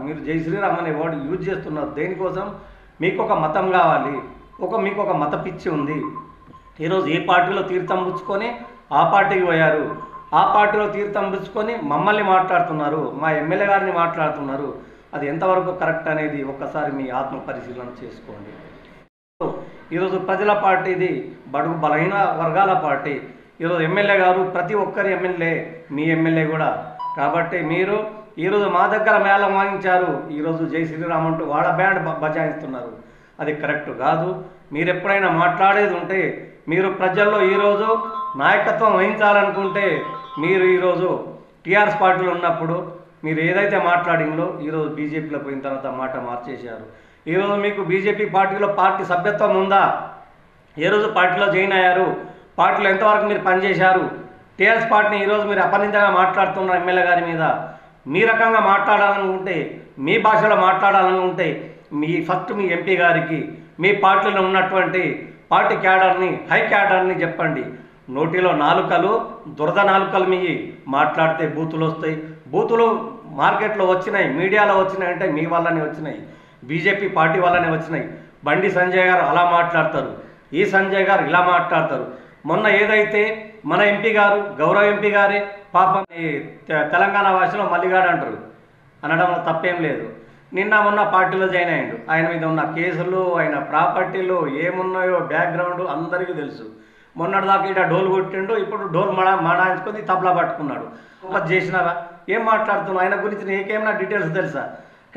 మీరు జై శ్రీరామ్ అనే వర్డ్ యూజ్ చేస్తున్నారు దేనికోసం? మీకు ఒక మతం కావాలి, మీకు ఒక మత పిచ్చి ఉంది. ఈరోజు ఏ పార్టీలో తీర్థం పుచ్చుకొని ఆ పార్టీకి పోయారు, ఆ పార్టీలో తీర్థం పుచ్చుకొని మమ్మల్ని మాట్లాడుతున్నారు, మా ఎమ్మెల్యే గారిని మాట్లాడుతున్నారు. అది ఎంతవరకు కరెక్ట్ అనేది ఒక్కసారి మీ ఆత్మ పరిశీలన చేసుకోండి. ఈరోజు ప్రజల పార్టీది, బడుగు బలహీన వర్గాల పార్టీ. ఈరోజు ఎమ్మెల్యే గారు ప్రతి ఒక్కరి ఎమ్మెల్యే, మీ ఎమ్మెల్యే కూడా. కాబట్టి మీరు ఈరోజు మా దగ్గర మేళం వాయించారు, ఈరోజు జై శ్రీరామ్ అంటూ వాళ్ళ బ్యాండ్ బజాయిస్తున్నారు. అది కరెక్ట్ కాదు. మీరు ఎప్పుడైనా మాట్లాడేది ఉంటే, మీరు ప్రజల్లో ఈరోజు నాయకత్వం వహించాలనుకుంటే, మీరు ఈరోజు టీఆర్ఎస్ పార్టీలో ఉన్నప్పుడు మీరు ఏదైతే మాట్లాడిందో ఈరోజు బీజేపీలో పోయిన తర్వాత మాట మార్చేశారు. ఈరోజు మీకు బీజేపీ పార్టీలో పార్టీ సభ్యత్వం ఉందా? ఏ రోజు పార్టీలో జాయిన్ అయ్యారు? పార్టీలో ఎంతవరకు మీరు పనిచేశారు? టీఆర్ఎస్ పార్టీని ఈరోజు మీరు అపనిందంగా మాట్లాడుతున్నారు ఎమ్మెల్యే గారి మీద. మీ రకంగా మాట్లాడాలనుకుంటే, మీ భాషలో మాట్లాడాలనుకుంటే ఫస్ట్ మీ ఎంపీ గారికి, మీ పార్టీలో ఉన్నటువంటి పార్టీ క్యాడర్ని, హై క్యాడర్ని చెప్పండి. నోటిలో నాలుకలు, దురద నాలుకలు మీ మాట్లాడితే బూతులు వస్తాయి. బూతులు మార్కెట్లో వచ్చినాయి, మీడియాలో వచ్చినాయి అంటే మీ వల్లనే వచ్చినాయి, బీజేపీ పార్టీ వల్లనే వచ్చినాయి. బండి సంజయ్ గారు అలా మాట్లాడతారు, ఈ సంజయ్ గారు ఇలా మాట్లాడతారు. మొన్న ఏదైతే మన ఎంపీ గారు, గౌరవ ఎంపీ గారే పాపం తెలంగాణ భాషలో మల్లిగాడు అంటారు, అనడంలో తప్పేం లేదు. నిన్న మొన్న పార్టీలో జాయిన్ అయ్యాడు. ఆయన మీద ఉన్న కేసులు, ఆయన ప్రాపర్టీలు ఏమున్నాయో బ్యాక్గ్రౌండ్ అందరికీ తెలుసు. మొన్నటిదాకా ఇక్కడ డోలు కొట్టిండు, ఇప్పుడు డోలు మాడాయించుకొని తబలా పట్టుకున్నాడు. చేసినావా? ఏం మాట్లాడుతున్నావు? ఆయన గురించి నీకేమైనా డీటెయిల్స్ తెలుసా?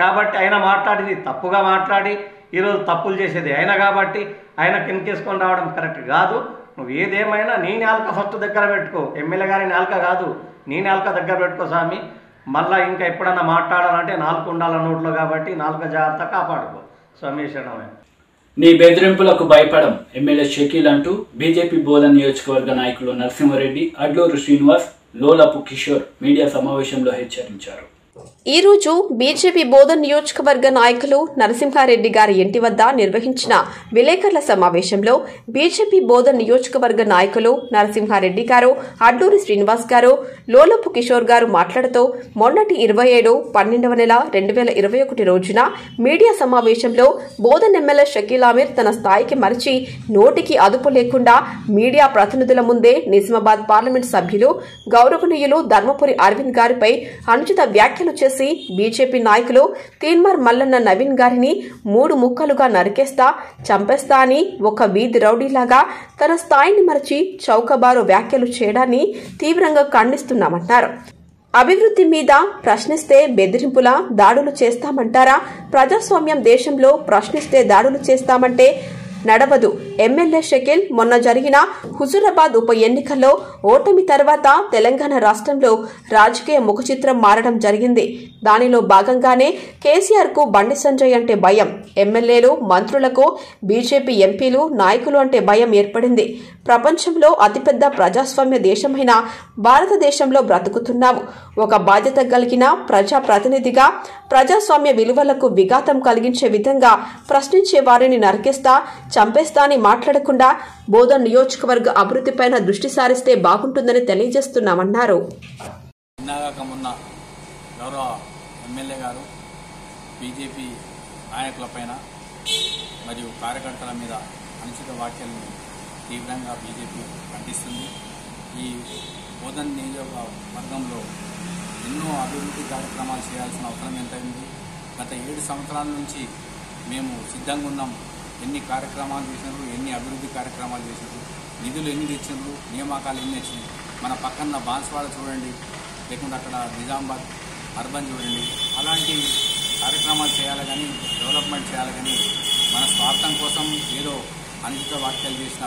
కాబట్టి ఆయన మాట్లాడింది తప్పుగా మాట్లాడి ఈరోజు తప్పులు చేసేది ఆయన, కాబట్టి ఆయన కిందకేసుకొని రావడం కరెక్ట్ కాదు. నువ్వు ఏదేమైనా నీ నాలుక ఫస్ట్ దగ్గర పెట్టుకో, ఎమ్మెల్యే గారి నాలుక కాదు, నీ నాలుక దగ్గర పెట్టుకో స్వామి. మళ్ళీ ఇంకా ఎప్పుడన్నా మాట్లాడాలంటే నాలుక ఉండాల నోట్లో, కాబట్టి నాలుక జాగ్రత్త కాపాడుకో స్వామి. శరణమే. నీ బెదిరింపులకు భయపడం ఎమ్మెల్యే షకీల్ అంటూ బీజేపీ బోధన్ నియోజకవర్గ నాయకులు నరసింహారెడ్డి, అడ్లూరు శ్రీనివాస్, లోలపు కిషోర్ మీడియా సమావేశంలో హెచ్చరించారు. ఈ రోజు బీజేపీ బోధన్ నియోజకవర్గ నాయకులు నరసింహారెడ్డి గారి ఇంటి వద్ద నిర్వహించిన విలేకరుల సమావేశంలో బీజేపీ బోధన్ నియోజకవర్గ నాయకులు నరసింహారెడ్డి గారు, అడ్లూరి శ్రీనివాస్ గారు, లోలపు కిషోర్ గారు మాట్లాడుతూ మొన్నటి 27/12/2021 రోజున మీడియా సమావేశంలో బోధన్ ఎమ్మెల్యే షకీల్ అమీర్ తన స్థాయికి మరిచి నోటికి అదుపు లేకుండా మీడియా ప్రతినిధుల ముందే నిజామాబాద్ పార్లమెంట్ సభ్యులు గౌరవనీయులు ధర్మపురి అరవింద్ గారిపై అనుచిత వ్యాఖ్యలు చేసి బీజేపీ నాయకులు తీన్మార్ మల్లన్న నవీన్ గారిని 3 ముక్కలుగా నరికేస్తా, చంపేస్తా అని ఒక వీధి రౌడీలాగా తన స్థాయిని మరచి చౌకబారు వ్యాఖ్యలు చేయడాన్ని తీవ్రంగా ఖండిస్తున్నామన్నారు. అభివృద్ధి మీద ప్రశ్నిస్తే బెదిరింపుల దాడులు చేస్తామంటారా? ప్రజాస్వామ్యం దేశంలో ప్రశ్నిస్తే దాడులు చేస్తామంటే నడవదు. ఎమ్మెల్యే షకీల్ మొన్న జరిగిన హుజూరాబాద్ ఉప ఎన్నికల్లో ఓటమి తర్వాత తెలంగాణ రాష్ట్రంలో రాజకీయ ముఖచిత్రం మారడం జరిగింది. దానిలో భాగంగానే కేసీఆర్ కు బండి సంజయ్ అంటే భయం, ఎమ్మెల్యేలు, మంత్రులకు బీజేపీ ఎంపీలు, నాయకులు అంటే భయం ఏర్పడింది. ప్రపంచంలో అతిపెద్ద ప్రజాస్వామ్య దేశమైన భారతదేశంలో బ్రతుకుతున్నాము. ఒక బాధ్యత కలిగిన ప్రజాప్రతినిధిగా ప్రజాస్వామ్య విలువలకు విఘాతం కలిగించే విధంగా ప్రశ్నించే వారిని నరికేస్తా, చంపేస్తా అని మాట్లాడకుండా బోధన్ నియోజకవర్గ అభివృద్ధిపైన దృష్టి సారిస్తే బాగుంటుందని తెలియజేస్తున్నామన్నారు. మొన్న గౌరవ ఎమ్మెల్యే గారు బీజేపీ నాయకులపైన మరియు కార్యకర్తల మీద అనుచిత వ్యాఖ్యలను తీవ్రంగా బీజేపీ ఖండిస్తుంది. ఈ బోధన్ నియోజకవర్గంలో ఎన్నో అభివృద్ధి కార్యక్రమాలు చేయాల్సిన అవసరం ఎంతైంది. గత 7 సంవత్సరాల నుంచి మేము సిద్ధంగా ఉన్నాం. ఎన్ని కార్యక్రమాలు చేసినారు, ఎన్ని అభివృద్ధి కార్యక్రమాలు చేసినారు. నిధులు ఎన్ని తెచ్చిండ్రు, నియామకాలు ఎన్ని తెచ్చినాయి. మన పక్కన బాన్స్వాడ చూడండి, లేకుంటే అక్కడ నిజామాబాద్ అర్బన్ చూడండి. అలాంటి కార్యక్రమాలు చేయాలి కానీ, డెవలప్మెంట్ చేయాలి కానీ మన స్వార్థం కోసం ఏదో అనుచిత వ్యాఖ్యలు చేసిన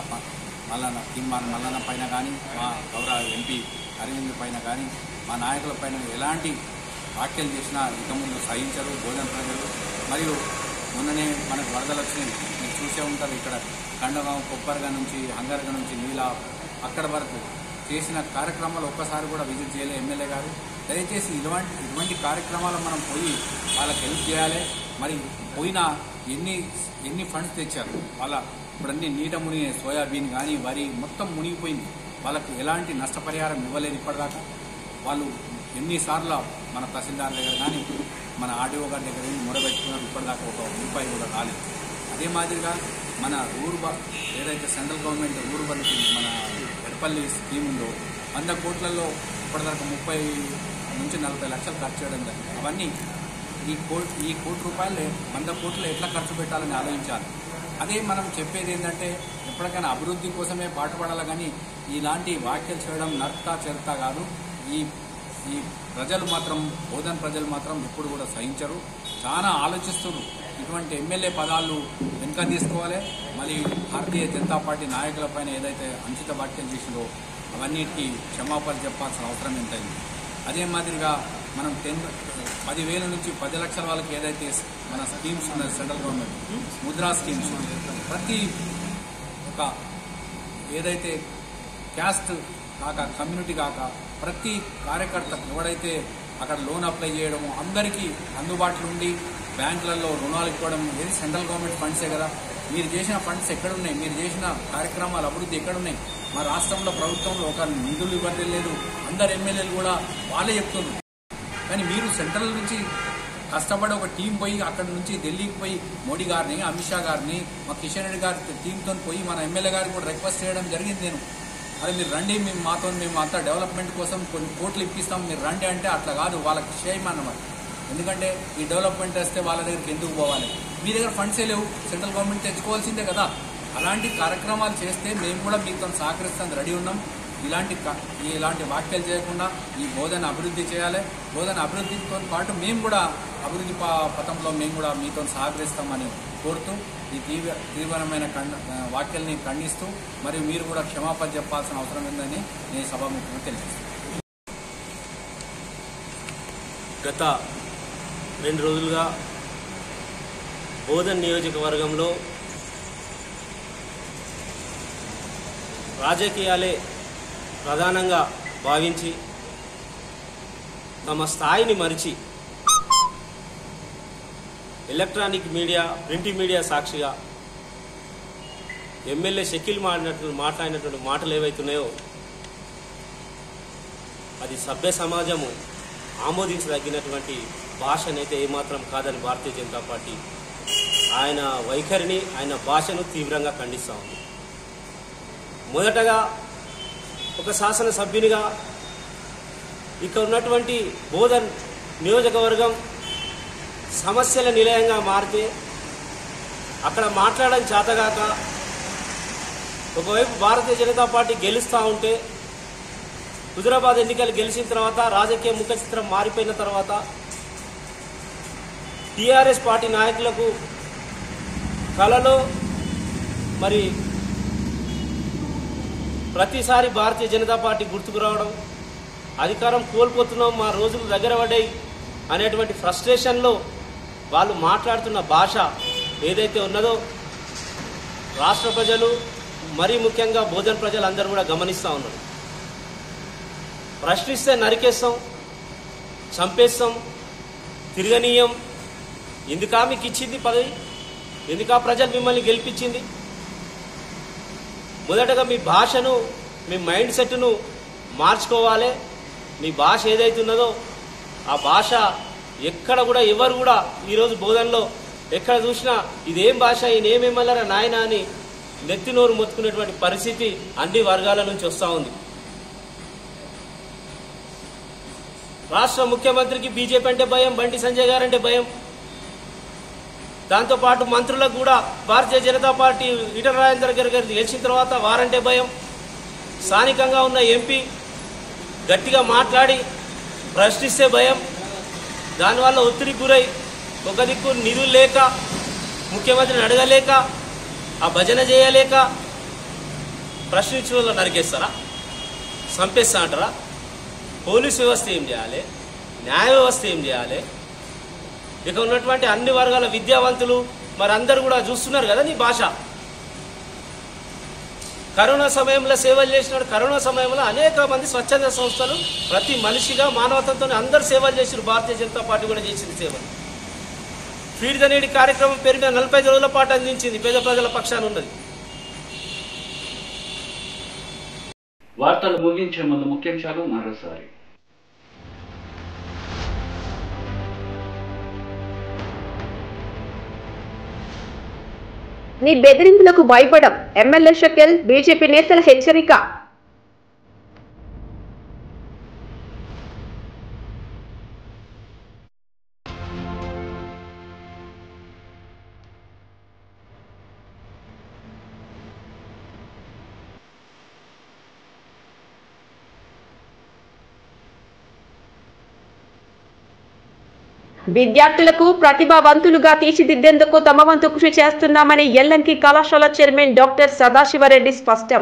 మల్లన్న పైన కానీ, మా గౌరవ ఎంపీ అరవింద్ పైన కానీ, మా నాయకుల పైన ఎలాంటి వ్యాఖ్యలు చేసినా ఇక ముందు సహించరు బోధన ప్రజలు. మరియు మొన్ననే మనకు వరదలు వచ్చినాయి, మీరు చూసే ఉంటారు. ఇక్కడ కండగాం, కొప్పర్గా నుంచి, హంగర్గా నుంచి నీలా అక్కడ వరకు చేసిన కార్యక్రమాలు ఒక్కసారి కూడా విజిట్ చేయలే ఎమ్మెల్యే గారు. దయచేసి ఇటువంటి కార్యక్రమాలు మనం పోయి వాళ్ళకి హెల్ప్ చేయాలి. మరి పోయిన ఎన్ని ఫండ్స్ తెచ్చారు వాళ్ళ, ఇప్పుడు అన్ని నీట మునిగే సోయాబీన్ కానీ వరి మొత్తం మునిగిపోయింది. వాళ్ళకు ఎలాంటి నష్టపరిహారం ఇవ్వలేదు ఇప్పటిదాకా. వాళ్ళు ఎన్నిసార్లు మన తహసీల్దార్ దగ్గర కానీ, మన ఆర్డీఓ గారి దగ్గర మొరబెట్టుకున్నారు, ఇప్పటిదాకా ఒక రూపాయి కూడా రాలేదు. అదే మాదిరిగా మన ఏదైతే సెంట్రల్ గవర్నమెంట్ ఊరుబడికి మన ఎడపల్లి స్కీమ్ ఉందో 100 కోట్లలో ఇప్పటిదాకా 30 నుంచి 40 లక్షలు ఖర్చు చేయడం జరిగింది. అవన్నీ ఈ కోటి రూపాయలు 100 కోట్లు ఎట్లా ఖర్చు పెట్టాలని ఆలోచించాలి. అదే మనం చెప్పేది ఏంటంటే ఎప్పటికైనా అభివృద్ధి కోసమే పాటుపడాలి కానీ ఇలాంటి వ్యాఖ్యలు చేయడం నర్తా చెరుతా కాదు. ఈ ప్రజలు మాత్రం, బోధన ప్రజలు మాత్రం ఎప్పుడు కూడా సహించరు, చాలా ఆలోచిస్తున్నారు. ఇటువంటి ఎమ్మెల్యే పదాలు వెనుక తీసుకోవాలి. మళ్ళీ భారతీయ జనతా పార్టీ నాయకుల పైన ఏదైతే అనుచిత వ్యాఖ్యలు చేసిందో అవన్నిటికీ క్షమాపణ చెప్పాల్సిన అవసరం ఎంతైంది. అదే మాదిరిగా మనం 10,000 నుంచి 10 లక్షల వాళ్ళకి ఏదైతే మన స్కీమ్స్ ఉన్నాయి సెంట్రల్ గవర్నమెంట్ ముద్రా స్కీమ్స్, ప్రతి ఒక ఏదైతే క్యాస్ట్ కాక, కమ్యూనిటీ కాక ప్రతి కార్యకర్త ఎవడైతే అక్కడ లోన్ అప్లై చేయడము, అందరికీ అందుబాటులో ఉండి బ్యాంకులలో రుణాలు ఇవ్వడం, ఏది సెంట్రల్ గవర్నమెంట్ ఫండ్సే కదా. మీరు చేసిన ఫండ్స్ ఎక్కడున్నాయి? మీరు చేసిన కార్యక్రమాల అభివృద్ధి ఎక్కడున్నాయి? మా రాష్ట్రంలో ప్రభుత్వంలో ఒక నిధులు ఇవ్వడం లేదు. అందరు ఎమ్మెల్యేలు కూడా వాళ్ళే చెప్తున్నారు. కానీ మీరు సెంట్రల్ నుంచి కష్టపడి ఒక టీం పోయి అక్కడి నుంచి ఢిల్లీకి పోయి మోడీ గారిని, అమిత్ షా గారిని, మా కిషన్ రెడ్డి గారి టీంతో పోయి మన ఎమ్మెల్యే గారికి కూడా రిక్వెస్ట్ చేయడం జరిగింది. నేను అరే మీరు రండి, మేము అంతా డెవలప్మెంట్ కోసం కొన్ని కోట్లు ఇప్పిస్తాం, మీరు రండి అంటే అట్లా కాదు, వాళ్ళకి చేయమన్నమాట. ఎందుకంటే ఈ డెవలప్మెంట్ వస్తే వాళ్ళ దగ్గరికి ఎందుకు పోవాలి? మీ దగ్గర ఫండ్సే లేవు, సెంట్రల్ గవర్నమెంట్ తెచ్చుకోవాల్సిందే కదా. అలాంటి కార్యక్రమాలు చేస్తే మేము కూడా మీతో సహకరిస్తాం, రెడీ ఉన్నాం. ఇలాంటి వ్యాఖ్యలు చేయకుండా ఈ బోధన అభివృద్ధి చేయాలి. బోధన అభివృద్ధితో పాటు మేము కూడా అభివృద్ధి పథంలో మేము కూడా మీతో సహకరిస్తామని కోరుతూ ఈ తీవ్రమైన వ్యాఖ్యల్ని ఖండిస్తూ మరియు మీరు కూడా క్షమాపణ చెప్పాల్సిన అవసరం ఉందని నేను సభాముఖంగా తెలియజేస్తాను. గత 2 రోజులుగా బోధన్ నియోజకవర్గంలో రాజకీయాలే ప్రధానంగా భావించి తమ స్థాయిని మరిచి ఎలక్ట్రానిక్ మీడియా, ప్రింట్ మీడియా సాక్షిగా ఎమ్మెల్యే షకీల్ మాట్లాడినటువంటి మాటలు ఏవైతున్నాయో అది సభ్య సమాజము ఆమోదించదగినటువంటి భాషనైతే ఏమాత్రం కాదని భారతీయ జనతా పార్టీ ఆయన వైఖరిని, ఆయన భాషను తీవ్రంగా ఖండిస్తూ ఉంది. మొదటగా ఒక శాసనసభ్యునిగా ఇక్కడ ఉన్నటువంటి బోధన్ నియోజకవర్గం సమస్యల నిలయంగా మారితే అక్కడ మాట్లాడడం చేతగాక ఒకవైపు భారతీయ జనతా పార్టీ గెలుస్తూ ఉంటే హుజురాబాద్ ఎన్నికలు గెలిచిన తర్వాత రాజకీయ ముఖ చిత్రం మారిపోయిన తర్వాత టీఆర్ఎస్ పార్టీ నాయకులకు కలలో మరి ప్రతిసారి భారతీయ జనతా పార్టీ గుర్తుకు రావడం, అధికారం కోల్పోతున్నాం, మా రోజులు దగ్గర పడ్డాయి అనేటువంటి ఫ్రస్ట్రేషన్లో వాళ్ళు మాట్లాడుతున్న భాష ఏదైతే ఉన్నదో రాష్ట్ర ప్రజలు, మరీ ముఖ్యంగా బోధన్ ప్రజలందరూ కూడా గమనిస్తూ ఉన్నారు. ప్రశ్నిస్తే నరికేస్తాం, చంపేస్తాం, తిరగనీయం. ఎందుకా మీకు ఇచ్చింది పదవి? ఎందుకా ప్రజలు మిమ్మల్ని గెలిపించింది? మొదటగా మీ భాషను, మీ మైండ్ సెట్ను మార్చుకోవాలి. మీ భాష ఏదైతే ఉన్నదో ఆ భాష ఎక్కడ కూడా ఎవరు కూడా ఈరోజు బోధనలో ఎక్కడ చూసినా ఇదేం భాష, ఈయనేమేమల్లరా నాయన అని నెత్తి నోరు మొత్తుకునేటువంటి పరిస్థితి అన్ని వర్గాల నుంచి వస్తూ ఉంది. రాష్ట్ర ముఖ్యమంత్రికి బీజేపీ అంటే భయం, బండి సంజయ్ గారు అంటే భయం. దాంతోపాటు మంత్రులకు కూడా భారతీయ జనతా పార్టీ ఈటల రాజేందర్ గారు గెలిచిన తర్వాత వారంటే భయం. స్థానికంగా ఉన్న ఎంపీ గట్టిగా మాట్లాడి ప్రశ్నిస్తే భయం, దానివల్ల ఒత్తిడికి గురై ఒక దిక్కు నిధులు లేక ముఖ్యమంత్రిని అడగలేక ఆ భజన చేయలేక ప్రశ్నించిన వాళ్ళు నరికేస్తారా, చంపేస్తా అంటారా? పోలీస్ వ్యవస్థ ఏం చేయాలి, న్యాయ వ్యవస్థ ఏం చేయాలి? ఇక ఉన్నటువంటి అన్ని వర్గాల విద్యావంతులు మరి అందరూ కూడా చూస్తున్నారు కదా నీ భాష. కరోనా సమయంలో సేవలు చేసినాడు. కరోనా సమయంలో అనేక మంది స్వచ్ఛంద సంస్థలు ప్రతి మనిషిగా మానవతతో అందరూ సేవలు చేసినారు. భారతీయ జనతా పార్టీ కూడా చేసింది సేవలు. ఫీడ్ ద నీడ్ కార్యక్రమం పేరు మీద 45 రోజుల పాటు అందించింది, పేద ప్రజల పక్షాన ఉన్నది. వార్తలు ముగించే ముందు ముఖ్యాంశాలు మరోసారి. నీ బెదిరింపులకు భయపడం, ఎమ్మెల్యే షకీల్ బీజేపీ నేతల హెచ్చరిక. విద్యార్థులకు ప్రతిభావంతులుగా తీర్చిదిద్దేందుకు తమ వంతు కృషి చేస్తున్నామని ఎల్లంకి కళాశాల చైర్మన్ డాక్టర్ సదాశివరెడ్డి స్పష్టం.